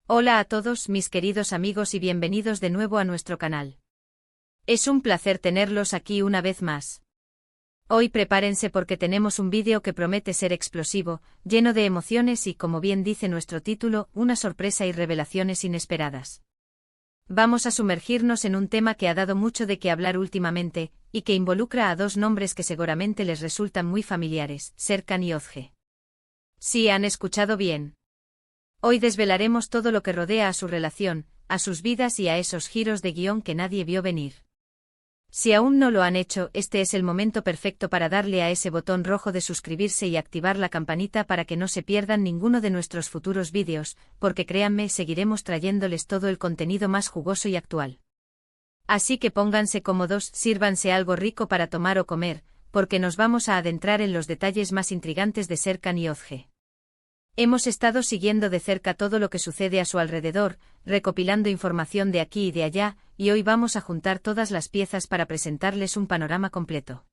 Hola a todos mis queridos amigos y bienvenidos de nuevo a nuestro canal. Es un placer tenerlos aquí una vez más. Hoy prepárense porque tenemos un vídeo que promete ser explosivo, lleno de emociones y, como bien dice nuestro título, una sorpresa y revelaciones inesperadas. Vamos a sumergirnos en un tema que ha dado mucho de qué hablar últimamente, y que involucra a dos nombres que seguramente les resultan muy familiares, Serkan y Özge. Sí, han escuchado bien. Hoy desvelaremos todo lo que rodea a su relación, a sus vidas y a esos giros de guión que nadie vio venir. Si aún no lo han hecho, este es el momento perfecto para darle a ese botón rojo de suscribirse y activar la campanita para que no se pierdan ninguno de nuestros futuros vídeos, porque créanme, seguiremos trayéndoles todo el contenido más jugoso y actual. Así que pónganse cómodos, sírvanse algo rico para tomar o comer, porque nos vamos a adentrar en los detalles más intrigantes de Serkan y Özge. Hemos estado siguiendo de cerca todo lo que sucede a su alrededor, recopilando información de aquí y de allá, y hoy vamos a juntar todas las piezas para presentarles un panorama completo.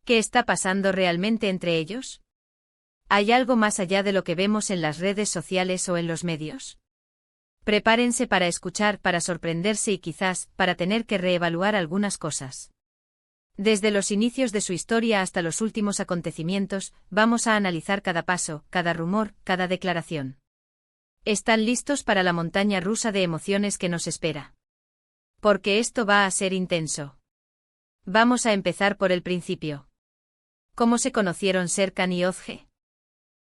¿Qué está pasando realmente entre ellos? ¿Hay algo más allá de lo que vemos en las redes sociales o en los medios? Prepárense para escuchar, para sorprenderse y quizás, para tener que reevaluar algunas cosas. Desde los inicios de su historia hasta los últimos acontecimientos, vamos a analizar cada paso, cada rumor, cada declaración. ¿Están listos para la montaña rusa de emociones que nos espera? Porque esto va a ser intenso. Vamos a empezar por el principio. ¿Cómo se conocieron Serkan y Özge?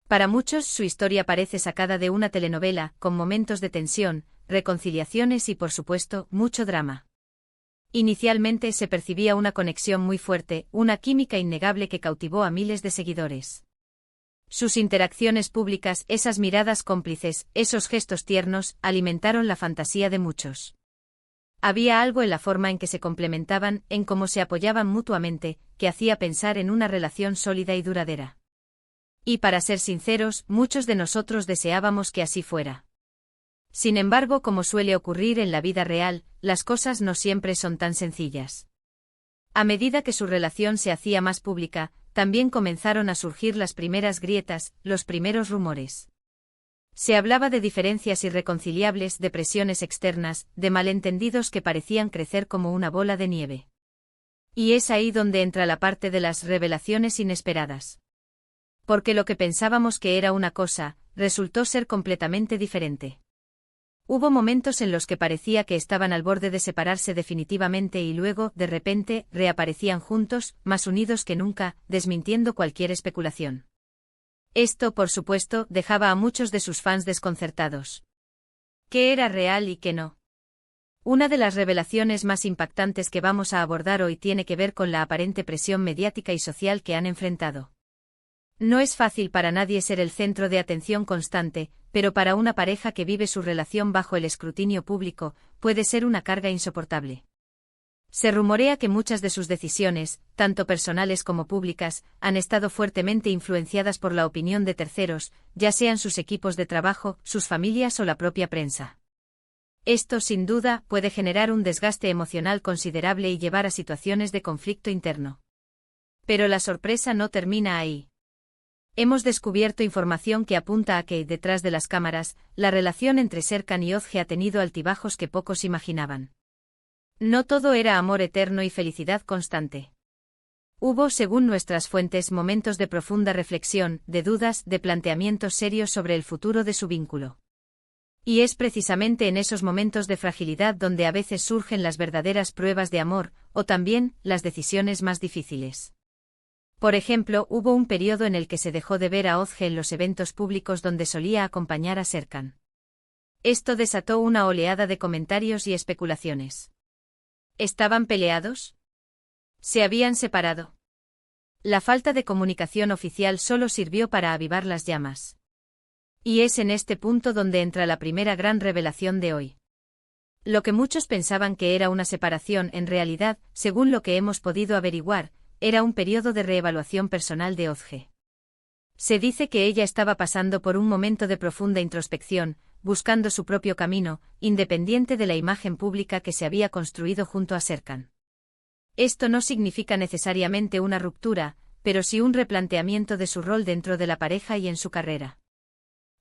Para muchos su historia parece sacada de una telenovela, con momentos de tensión, reconciliaciones y por supuesto, mucho drama. Inicialmente se percibía una conexión muy fuerte, una química innegable que cautivó a miles de seguidores. Sus interacciones públicas, esas miradas cómplices, esos gestos tiernos, alimentaron la fantasía de muchos. Había algo en la forma en que se complementaban, en cómo se apoyaban mutuamente, que hacía pensar en una relación sólida y duradera. Y para ser sinceros, muchos de nosotros deseábamos que así fuera. Sin embargo, como suele ocurrir en la vida real, las cosas no siempre son tan sencillas. A medida que su relación se hacía más pública, también comenzaron a surgir las primeras grietas, los primeros rumores. Se hablaba de diferencias irreconciliables, de presiones externas, de malentendidos que parecían crecer como una bola de nieve. Y es ahí donde entra la parte de las revelaciones inesperadas. Porque lo que pensábamos que era una cosa, resultó ser completamente diferente. Hubo momentos en los que parecía que estaban al borde de separarse definitivamente y luego, de repente, reaparecían juntos, más unidos que nunca, desmintiendo cualquier especulación. Esto, por supuesto, dejaba a muchos de sus fans desconcertados. ¿Qué era real y qué no? Una de las revelaciones más impactantes que vamos a abordar hoy tiene que ver con la aparente presión mediática y social que han enfrentado. No es fácil para nadie ser el centro de atención constante, pero para una pareja que vive su relación bajo el escrutinio público, puede ser una carga insoportable. Se rumorea que muchas de sus decisiones, tanto personales como públicas, han estado fuertemente influenciadas por la opinión de terceros, ya sean sus equipos de trabajo, sus familias o la propia prensa. Esto, sin duda, puede generar un desgaste emocional considerable y llevar a situaciones de conflicto interno. Pero la sorpresa no termina ahí. Hemos descubierto información que apunta a que, detrás de las cámaras, la relación entre Serkan y Özge ha tenido altibajos que pocos imaginaban. No todo era amor eterno y felicidad constante. Hubo, según nuestras fuentes, momentos de profunda reflexión, de dudas, de planteamientos serios sobre el futuro de su vínculo. Y es precisamente en esos momentos de fragilidad donde a veces surgen las verdaderas pruebas de amor, o también, las decisiones más difíciles. Por ejemplo, hubo un periodo en el que se dejó de ver a Özge en los eventos públicos donde solía acompañar a Serkan. Esto desató una oleada de comentarios y especulaciones. ¿Estaban peleados? ¿Se habían separado? La falta de comunicación oficial solo sirvió para avivar las llamas. Y es en este punto donde entra la primera gran revelación de hoy. Lo que muchos pensaban que era una separación, en realidad, según lo que hemos podido averiguar, era un periodo de reevaluación personal de Özge. Se dice que ella estaba pasando por un momento de profunda introspección, buscando su propio camino, independiente de la imagen pública que se había construido junto a Serkan. Esto no significa necesariamente una ruptura, pero sí un replanteamiento de su rol dentro de la pareja y en su carrera.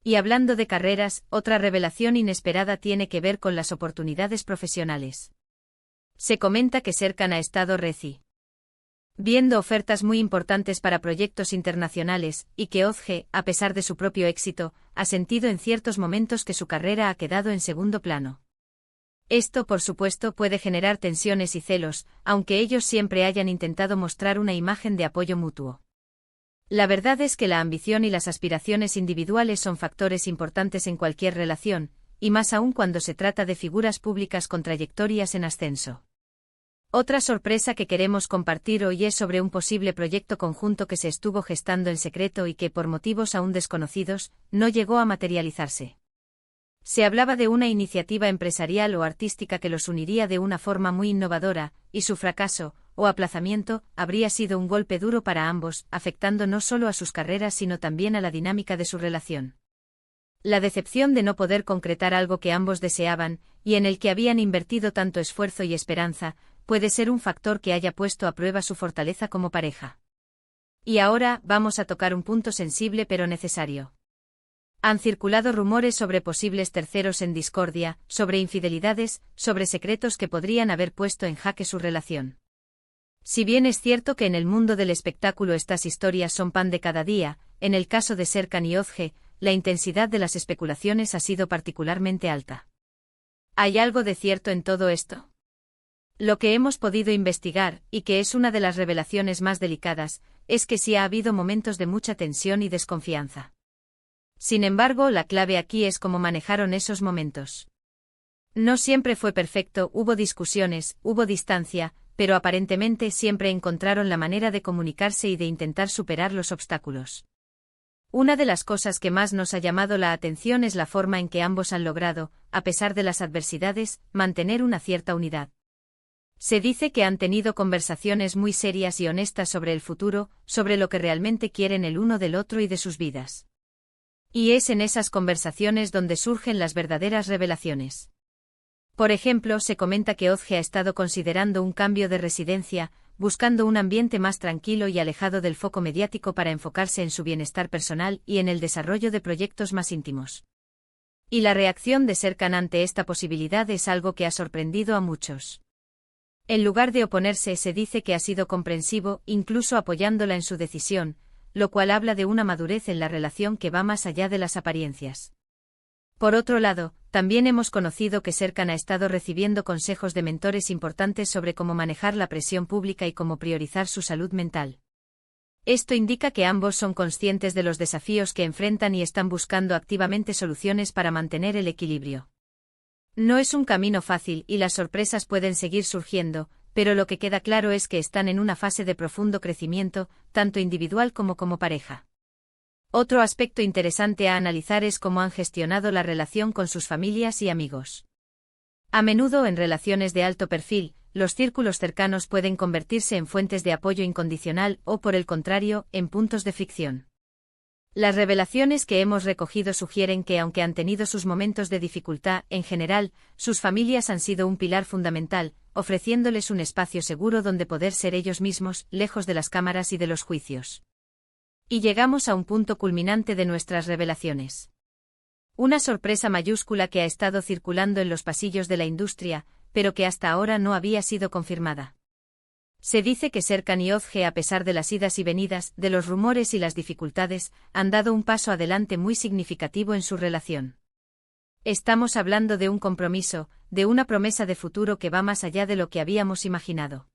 Y hablando de carreras, otra revelación inesperada tiene que ver con las oportunidades profesionales. Se comenta que Serkan ha estado viendo ofertas muy importantes para proyectos internacionales, y que Özge, a pesar de su propio éxito, ha sentido en ciertos momentos que su carrera ha quedado en segundo plano. Esto, por supuesto, puede generar tensiones y celos, aunque ellos siempre hayan intentado mostrar una imagen de apoyo mutuo. La verdad es que la ambición y las aspiraciones individuales son factores importantes en cualquier relación, y más aún cuando se trata de figuras públicas con trayectorias en ascenso. Otra sorpresa que queremos compartir hoy es sobre un posible proyecto conjunto que se estuvo gestando en secreto y que, por motivos aún desconocidos, no llegó a materializarse. Se hablaba de una iniciativa empresarial o artística que los uniría de una forma muy innovadora, y su fracaso, o aplazamiento, habría sido un golpe duro para ambos, afectando no solo a sus carreras sino también a la dinámica de su relación. La decepción de no poder concretar algo que ambos deseaban, y en el que habían invertido tanto esfuerzo y esperanza, puede ser un factor que haya puesto a prueba su fortaleza como pareja. Y ahora, vamos a tocar un punto sensible pero necesario. Han circulado rumores sobre posibles terceros en discordia, sobre infidelidades, sobre secretos que podrían haber puesto en jaque su relación. Si bien es cierto que en el mundo del espectáculo estas historias son pan de cada día, en el caso de Serkan y Özge, la intensidad de las especulaciones ha sido particularmente alta. ¿Hay algo de cierto en todo esto? Lo que hemos podido investigar, y que es una de las revelaciones más delicadas, es que sí ha habido momentos de mucha tensión y desconfianza. Sin embargo, la clave aquí es cómo manejaron esos momentos. No siempre fue perfecto, hubo discusiones, hubo distancia, pero aparentemente siempre encontraron la manera de comunicarse y de intentar superar los obstáculos. Una de las cosas que más nos ha llamado la atención es la forma en que ambos han logrado, a pesar de las adversidades, mantener una cierta unidad. Se dice que han tenido conversaciones muy serias y honestas sobre el futuro, sobre lo que realmente quieren el uno del otro y de sus vidas. Y es en esas conversaciones donde surgen las verdaderas revelaciones. Por ejemplo, se comenta que Özge ha estado considerando un cambio de residencia, buscando un ambiente más tranquilo y alejado del foco mediático para enfocarse en su bienestar personal y en el desarrollo de proyectos más íntimos. Y la reacción de Serkan ante esta posibilidad es algo que ha sorprendido a muchos. En lugar de oponerse, se dice que ha sido comprensivo, incluso apoyándola en su decisión, lo cual habla de una madurez en la relación que va más allá de las apariencias. Por otro lado, también hemos conocido que Serkan ha estado recibiendo consejos de mentores importantes sobre cómo manejar la presión pública y cómo priorizar su salud mental. Esto indica que ambos son conscientes de los desafíos que enfrentan y están buscando activamente soluciones para mantener el equilibrio. No es un camino fácil y las sorpresas pueden seguir surgiendo, pero lo que queda claro es que están en una fase de profundo crecimiento, tanto individual como pareja. Otro aspecto interesante a analizar es cómo han gestionado la relación con sus familias y amigos. A menudo en relaciones de alto perfil, los círculos cercanos pueden convertirse en fuentes de apoyo incondicional o, por el contrario, en puntos de fricción. Las revelaciones que hemos recogido sugieren que, aunque han tenido sus momentos de dificultad, en general, sus familias han sido un pilar fundamental, ofreciéndoles un espacio seguro donde poder ser ellos mismos, lejos de las cámaras y de los juicios. Y llegamos a un punto culminante de nuestras revelaciones. Una sorpresa mayúscula que ha estado circulando en los pasillos de la industria, pero que hasta ahora no había sido confirmada. Se dice que Serkan y Özge, a pesar de las idas y venidas, de los rumores y las dificultades, han dado un paso adelante muy significativo en su relación. Estamos hablando de un compromiso, de una promesa de futuro que va más allá de lo que habíamos imaginado.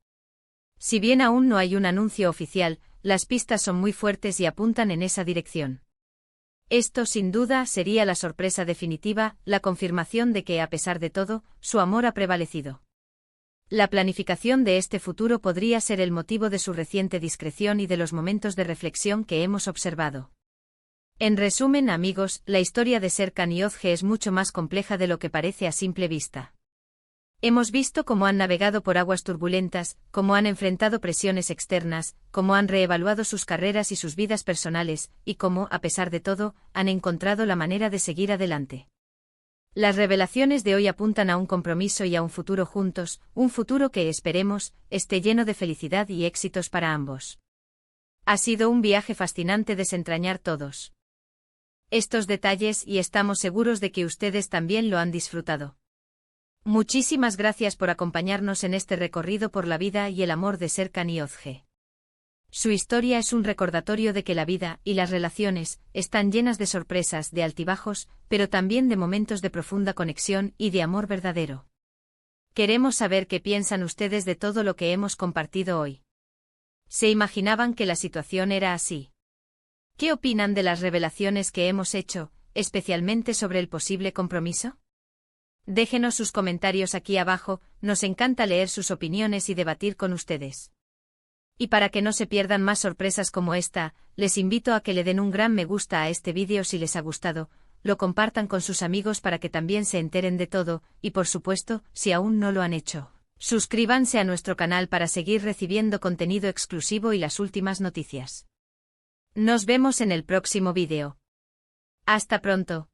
Si bien aún no hay un anuncio oficial, las pistas son muy fuertes y apuntan en esa dirección. Esto, sin duda, sería la sorpresa definitiva, la confirmación de que, a pesar de todo, su amor ha prevalecido. La planificación de este futuro podría ser el motivo de su reciente discreción y de los momentos de reflexión que hemos observado. En resumen, amigos, la historia de Serkan y Özge es mucho más compleja de lo que parece a simple vista. Hemos visto cómo han navegado por aguas turbulentas, cómo han enfrentado presiones externas, cómo han reevaluado sus carreras y sus vidas personales, y cómo, a pesar de todo, han encontrado la manera de seguir adelante. Las revelaciones de hoy apuntan a un compromiso y a un futuro juntos, un futuro que, esperemos, esté lleno de felicidad y éxitos para ambos. Ha sido un viaje fascinante desentrañar todos estos detalles y estamos seguros de que ustedes también lo han disfrutado. Muchísimas gracias por acompañarnos en este recorrido por la vida y el amor de Serkan Yozge. Su historia es un recordatorio de que la vida y las relaciones están llenas de sorpresas, de altibajos, pero también de momentos de profunda conexión y de amor verdadero. Queremos saber qué piensan ustedes de todo lo que hemos compartido hoy. ¿Se imaginaban que la situación era así? ¿Qué opinan de las revelaciones que hemos hecho, especialmente sobre el posible compromiso? Déjenos sus comentarios aquí abajo, nos encanta leer sus opiniones y debatir con ustedes. Y para que no se pierdan más sorpresas como esta, les invito a que le den un gran me gusta a este vídeo si les ha gustado, lo compartan con sus amigos para que también se enteren de todo, y por supuesto, si aún no lo han hecho, suscríbanse a nuestro canal para seguir recibiendo contenido exclusivo y las últimas noticias. Nos vemos en el próximo vídeo. Hasta pronto.